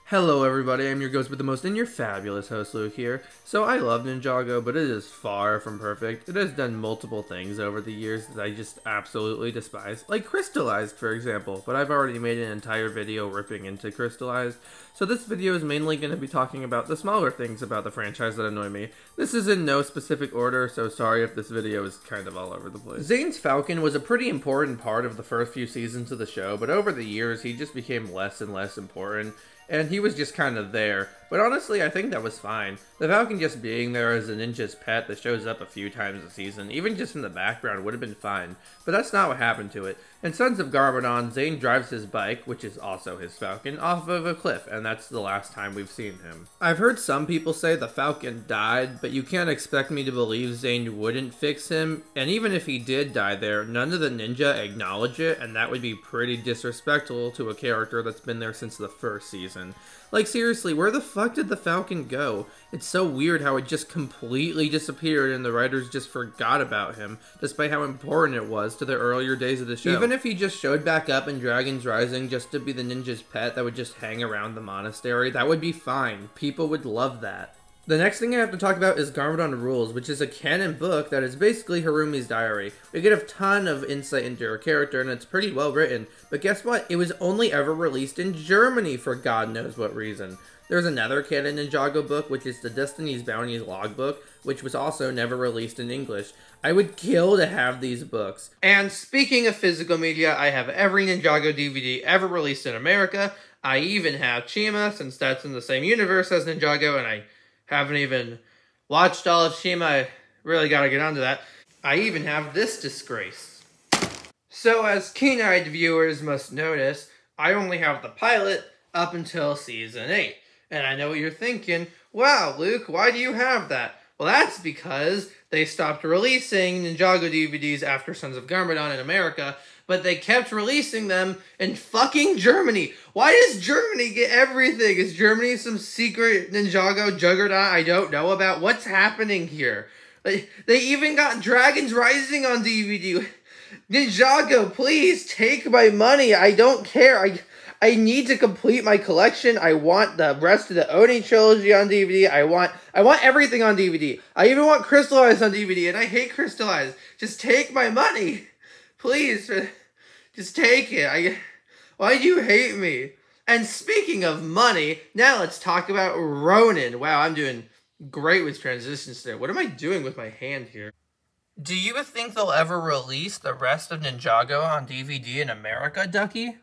Hello everybody, I'm your ghost with the most and your fabulous host Luke here. So I love Ninjago, but it is far from perfect. It has done multiple things over the years that I just absolutely despise, like Crystallized for example, but I've already made an entire video ripping into Crystallized. So this video is mainly going to be talking about the smaller things about the franchise that annoy me. This is in no specific order, so sorry if this video is kind of all over the place. Zane's Falcon was a pretty important part of the first few seasons of the show, but over the years he just became less and less important. And he was just kind of there. But honestly, I think that was fine. The Falcon just being there as a ninja's pet that shows up a few times a season, even just in the background, would have been fine. But that's not what happened to it. In Sons of Garmadon, Zane drives his bike, which is also his Falcon, off of a cliff, and that's the last time we've seen him. I've heard some people say the Falcon died, but you can't expect me to believe Zane wouldn't fix him, and even if he did die there, none of the ninja acknowledge it, and that would be pretty disrespectful to a character that's been there since the first season. Like, seriously, where the fuck did the Falcon go? It's so weird how it just completely disappeared and the writers just forgot about him, despite how important it was to the earlier days of the show. Even if he just showed back up in Dragon's Rising just to be the ninja's pet that would just hang around the monastery, that would be fine. People would love that. The next thing I have to talk about is Garmadon Rules, which is a canon book that is basically Harumi's diary. We get a ton of insight into her character, and it's pretty well written, but guess what? It was only ever released in Germany for God knows what reason. There's another canon Ninjago book, which is the Destiny's Bounty's logbook, which was also never released in English. I would kill to have these books. And speaking of physical media, I have every Ninjago DVD ever released in America. I even have Chima, since that's in the same universe as Ninjago, and I haven't even watched all of Shima. I really gotta get onto that. I even have this disgrace. So as keen-eyed viewers must notice, I only have the pilot up until Season 8. And I know what you're thinking, wow, Luke, why do you have that? Well, that's because they stopped releasing Ninjago DVDs after Sons of Garmadon in America, but they kept releasing them in fucking Germany. Why does Germany get everything? Is Germany some secret Ninjago juggernaut I don't know about? What's happening here? They even got Dragon's Rising on DVD. Ninjago, please take my money. I don't care. I need to complete my collection. I want the rest of the Oni trilogy on DVD. I want everything on DVD. I even want Crystallized on DVD, and I hate Crystallized. Just take my money. Please, just take it. Why do you hate me? And speaking of money, now let's talk about Ronin. Wow, I'm doing great with transitions today. What am I doing with my hand here? Do you think they'll ever release the rest of Ninjago on DVD in America, Ducky?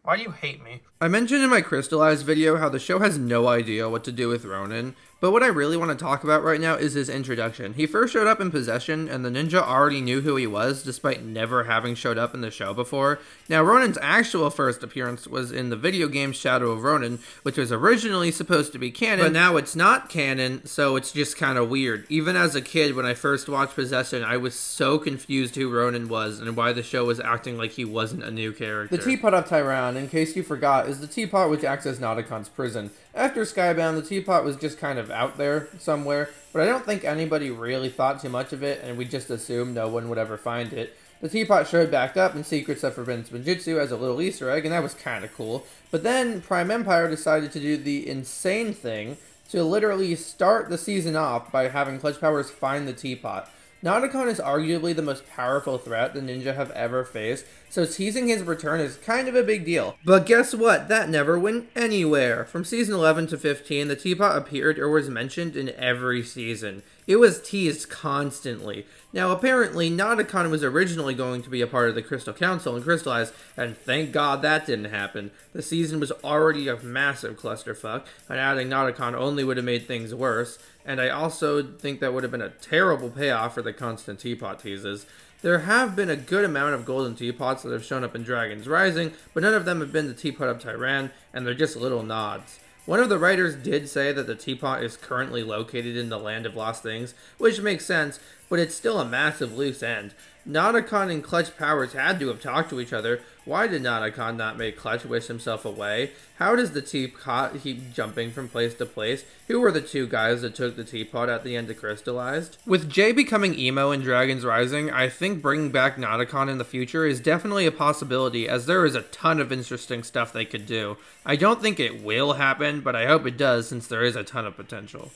Why do you hate me? I mentioned in my Crystallized video how the show has no idea what to do with Ronin, but what I really want to talk about right now is his introduction. He first showed up in Possession, and the ninja already knew who he was, despite never having showed up in the show before. Now, Ronin's actual first appearance was in the video game Shadow of Ronin, which was originally supposed to be canon, but now it's not canon, so it's just kind of weird. Even as a kid, when I first watched Possession, I was so confused who Ronin was, and why the show was acting like he wasn't a new character. The Teapot of Tyran, in case you forgot, is the teapot which acts as Nautocon's prison. After Skybound, the teapot was just kind of out there somewhere, but I don't think anybody really thought too much of it, and we just assumed no one would ever find it. The teapot showed back up in Secrets of Forbidden Spinjitzu as a little Easter egg, and that was kind of cool. But then Prime Empire decided to do the insane thing to literally start the season off by having Clutch Powers find the teapot. Nautocon is arguably the most powerful threat the ninja have ever faced, so teasing his return is kind of a big deal. But guess what? That never went anywhere. From season 11 to 15, the teapot appeared or was mentioned in every season. It was teased constantly. Now, apparently, Nautocon was originally going to be a part of the Crystal Council and Crystallized, and thank God that didn't happen. The season was already a massive clusterfuck, and adding Nautocon only would have made things worse, and I also think that would have been a terrible payoff for the constant teapot teases. There have been a good amount of golden teapots that have shown up in Dragon's Rising, but none of them have been the Teapot of Tyran, and they're just little nods. One of the writers did say that the teapot is currently located in the Land of Lost Things, which makes sense, but it's still a massive loose end. Nauticon and Clutch Powers had to have talked to each other. Why did Nauticon not make Clutch wish himself away? How does the teapot keep jumping from place to place? Who were the two guys that took the teapot at the end to crystallized? With Jay becoming emo in Dragon's Rising, I think bringing back Nauticon in the future is definitely a possibility, as there is a ton of interesting stuff they could do. I don't think it will happen, but I hope it does, since there is a ton of potential.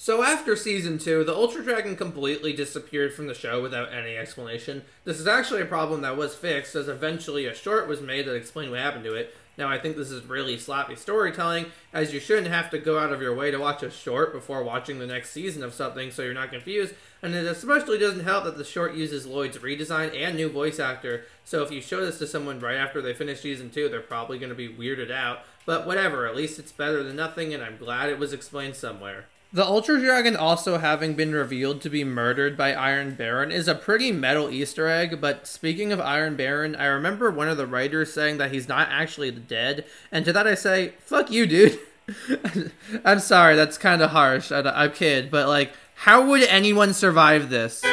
So after Season 2, the Ultra Dragon completely disappeared from the show without any explanation. This is actually a problem that was fixed, as eventually a short was made that explained what happened to it. Now, I think this is really sloppy storytelling, as you shouldn't have to go out of your way to watch a short before watching the next season of something so you're not confused, and it especially doesn't help that the short uses Lloyd's redesign and new voice actor, so if you show this to someone right after they finish Season 2, they're probably going to be weirded out. But whatever, at least it's better than nothing, and I'm glad it was explained somewhere. The Ultra Dragon also having been revealed to be murdered by Iron Baron is a pretty metal Easter egg, but speaking of Iron Baron, I remember one of the writers saying that he's not actually dead, and to that I say, fuck you, dude. I'm sorry, that's kind of harsh, I'm kidding, but like, how would anyone survive this?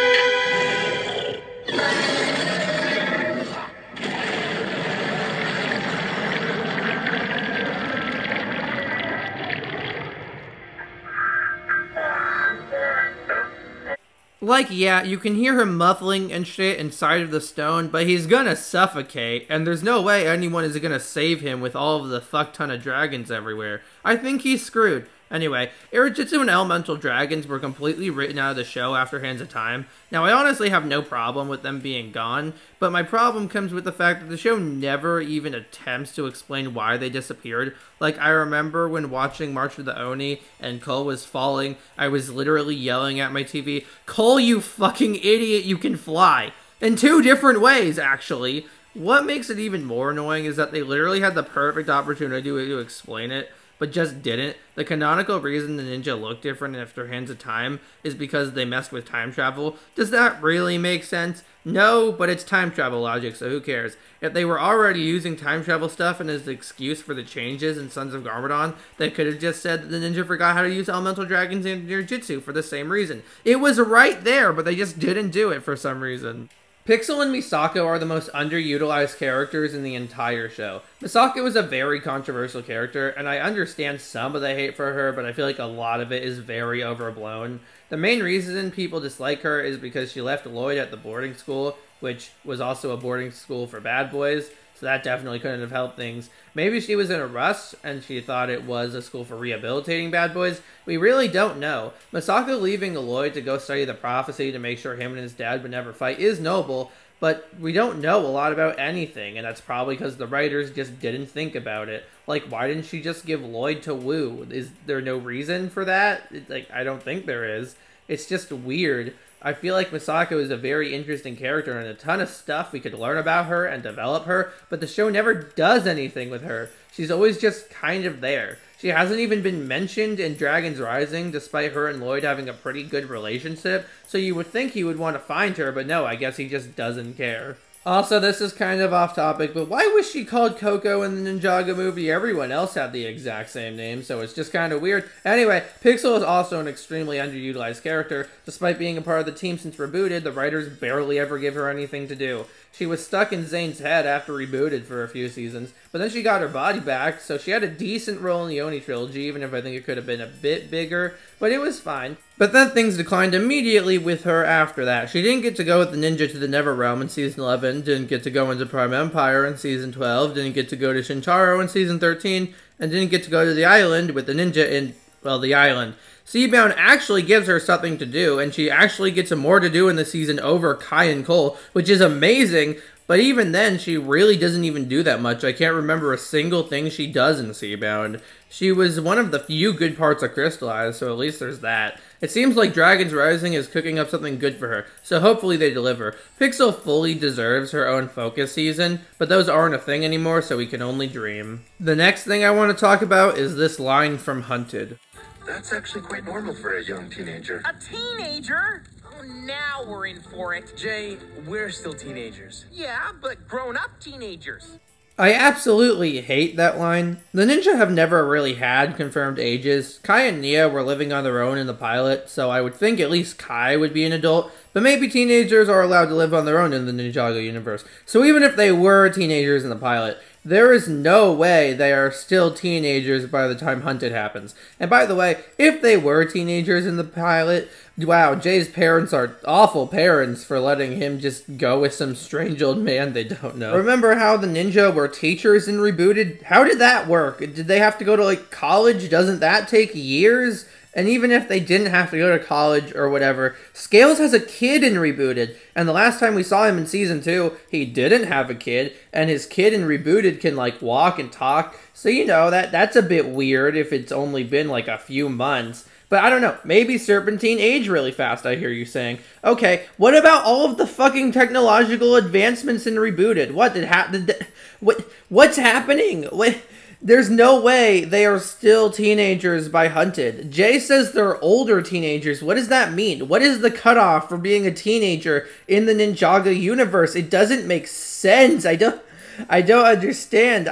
Like, yeah, you can hear him muffling and shit inside of the stone, but he's gonna suffocate, and there's no way anyone is gonna save him with all of the fuck ton of dragons everywhere. I think he's screwed. Anyway, Irojitsu and Elemental Dragons were completely written out of the show after Hands of Time. Now, I honestly have no problem with them being gone, but my problem comes with the fact that the show never even attempts to explain why they disappeared. Like, I remember when watching March of the Oni and Cole was falling, I was literally yelling at my TV, "Cole, you fucking idiot, you can fly!" In 2 different ways, actually. What makes it even more annoying is that they literally had the perfect opportunity to explain it, but just didn't. The canonical reason the ninja look different after Hands of Time is because they messed with time travel. Does that really make sense? No, but it's time travel logic, so who cares? If they were already using time travel stuff and as the excuse for the changes in Sons of Garmadon, they could have just said that the ninja forgot how to use elemental dragons in Ninjutsu for the same reason. It was right there, but they just didn't do it for some reason. Pixel and Misako are the most underutilized characters in the entire show. Misako is a very controversial character, and I understand some of the hate for her, but I feel like a lot of it is very overblown. The main reason people dislike her is because she left Lloyd at the boarding school, which was also a boarding school for bad boys, so that definitely couldn't have helped things. Maybe she was in a rush, and she thought it was a school for rehabilitating bad boys. We really don't know. Misako leaving Lloyd to go study the prophecy to make sure him and his dad would never fight is noble, but we don't know a lot about anything, and that's probably because the writers just didn't think about it. Like, why didn't she just give Lloyd to Wu? Is there no reason for that? Like, I don't think there is. It's just weird. I feel like Misako is a very interesting character and a ton of stuff we could learn about her and develop her, but the show never does anything with her. She's always just kind of there. She hasn't even been mentioned in Dragon's Rising, despite her and Lloyd having a pretty good relationship, so you would think he would want to find her, but no, I guess he just doesn't care. Also, this is kind of off topic, but why was she called Coco in the Ninjago movie? Everyone else had the exact same name, so it's just kind of weird. Anyway, Pixel is also an extremely underutilized character. Despite being a part of the team since Rebooted, the writers barely ever give her anything to do. She was stuck in Zane's head after Rebooted for a few seasons, but then she got her body back, so she had a decent role in the Oni trilogy, even if I think it could have been a bit bigger, but it was fine. But then things declined immediately with her after that. She didn't get to go with the ninja to the Neverrealm in Season 11, didn't get to go into Prime Empire in Season 12, didn't get to go to Shintaro in Season 13, and didn't get to go to the island with the ninja in, well, the island. Seabound actually gives her something to do, and she actually gets more to do in the season over Kai and Cole, which is amazing, but even then, she really doesn't even do that much. I can't remember a single thing she does in Seabound. She was one of the few good parts of Crystallized, so at least there's that. It seems like Dragon's Rising is cooking up something good for her, so hopefully they deliver. Pixel fully deserves her own focus season, but those aren't a thing anymore, so we can only dream. The next thing I want to talk about is this line from Hunted. That's actually quite normal for a young teenager. A teenager? Oh, now we're in for it. Jay, we're still teenagers. Yeah, but grown-up teenagers. I absolutely hate that line. The ninja have never really had confirmed ages. Kai and Nia were living on their own in the pilot, so I would think at least Kai would be an adult, but maybe teenagers are allowed to live on their own in the Ninjago universe. So even if they were teenagers in the pilot, there is no way they are still teenagers by the time Hunted happens. And by the way, if they were teenagers in the pilot, wow, Jay's parents are awful parents for letting him just go with some strange old man they don't know. Remember how the ninja were teachers in Rebooted? How did that work? Did they have to go to, like, college? Doesn't that take years? And even if they didn't have to go to college or whatever, Scales has a kid in Rebooted. And the last time we saw him in Season 2, he didn't have a kid. And his kid in Rebooted can, like, walk and talk. So, you know, that's a bit weird if it's only been, like, a few months. But I don't know, maybe Serpentine aged really fast, I hear you saying. Okay, what about all of the fucking technological advancements in Rebooted? What's happening? There's no way they are still teenagers by Hunted. Jay says they're older teenagers. What does that mean? What is the cutoff for being a teenager in the Ninjago universe? It doesn't make sense. I don't understand.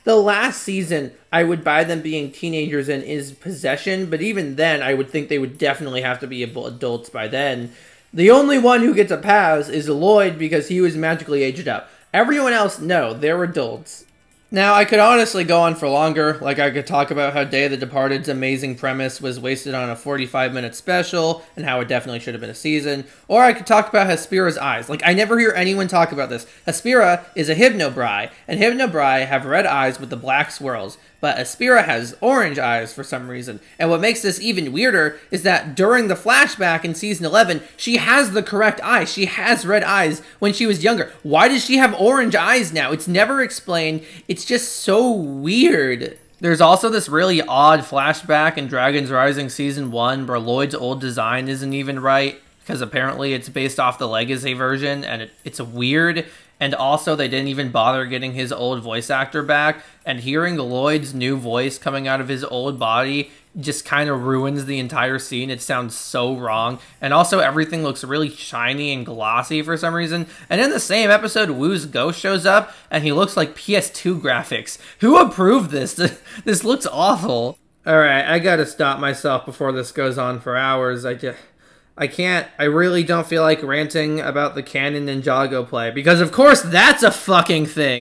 The last season, I would buy them being teenagers in is Possession, but even then, I would think they would definitely have to be adults by then. The only one who gets a pass is Lloyd because he was magically aged up. Everyone else, no, they're adults. Now, I could honestly go on for longer, like I could talk about how Day of the Departed's amazing premise was wasted on a 45-minute special, and how it definitely should have been a season, or I could talk about Hespera's eyes. Like, I never hear anyone talk about this. Hespera is a Hypnobrai, and Hypnobrai have red eyes with the black swirls, but Hespera has orange eyes for some reason. And what makes this even weirder is that during the flashback in Season 11, she has the correct eyes. She has red eyes when she was younger. Why does she have orange eyes now? It's never explained. It's just so weird. There's also this really odd flashback in Dragon's Rising Season 1 where Lloyd's old design isn't even right, because apparently it's based off the Legacy version, and it's weird. And also, they didn't even bother getting his old voice actor back, and hearing Lloyd's new voice coming out of his old body just kind of ruins the entire scene. It sounds so wrong. And also, everything looks really shiny and glossy for some reason. And in the same episode, Wu's ghost shows up, and he looks like PS2 graphics. Who approved this? This looks awful. Alright, I gotta stop myself before this goes on for hours. I really don't feel like ranting about the canon Ninjago play, because of course that's a fucking thing!